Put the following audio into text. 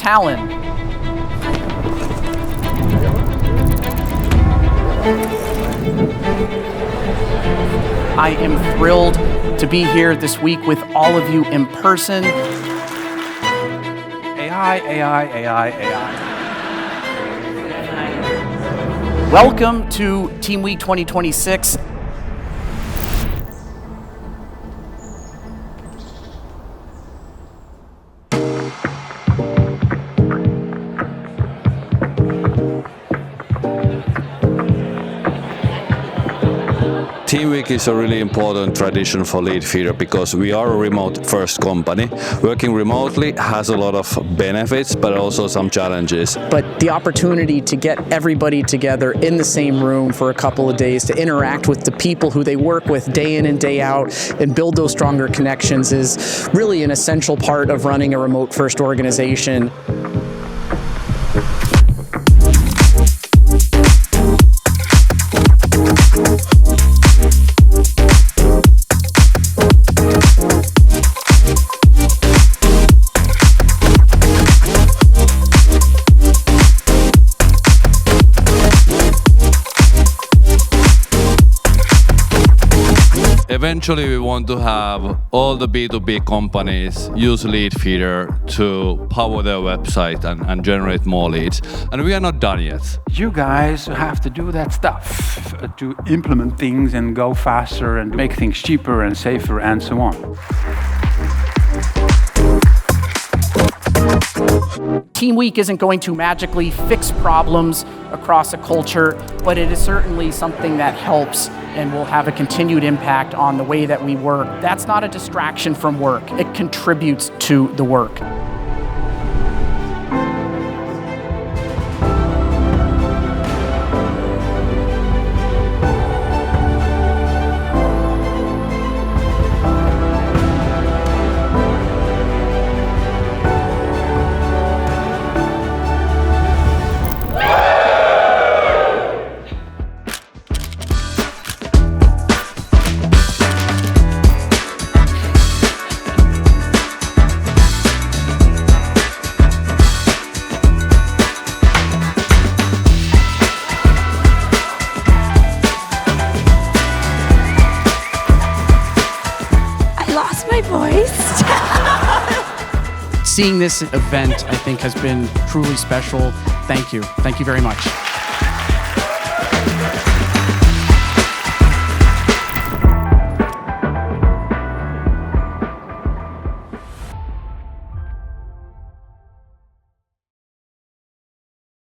Tallinn. I am thrilled to be here this week with all of you in person. AI. Welcome to Teamweek 2026. Teamweek is a really important tradition for Leadfeeder because we are a remote-first company. Working remotely has a lot of benefits, but also some challenges. But the opportunity to get everybody together in the same room for a couple of days to interact with the people who they work with day in and day out and build those stronger connections is really an essential part of running a remote-first organization. Eventually, we want to have all the B2B companies use Leadfeeder to power their website and generate more leads. And we are not done yet. You guys have to do that stuff to implement things and go faster and make things cheaper and safer and so on. Teamweek isn't going to magically fix problems across a culture, but it is certainly something that helps and will have a continued impact on the way that we work. That's not a distraction from work. It contributes to the work. My voice. Seeing this event, I think, has been truly special. Thank you. Thank you very much.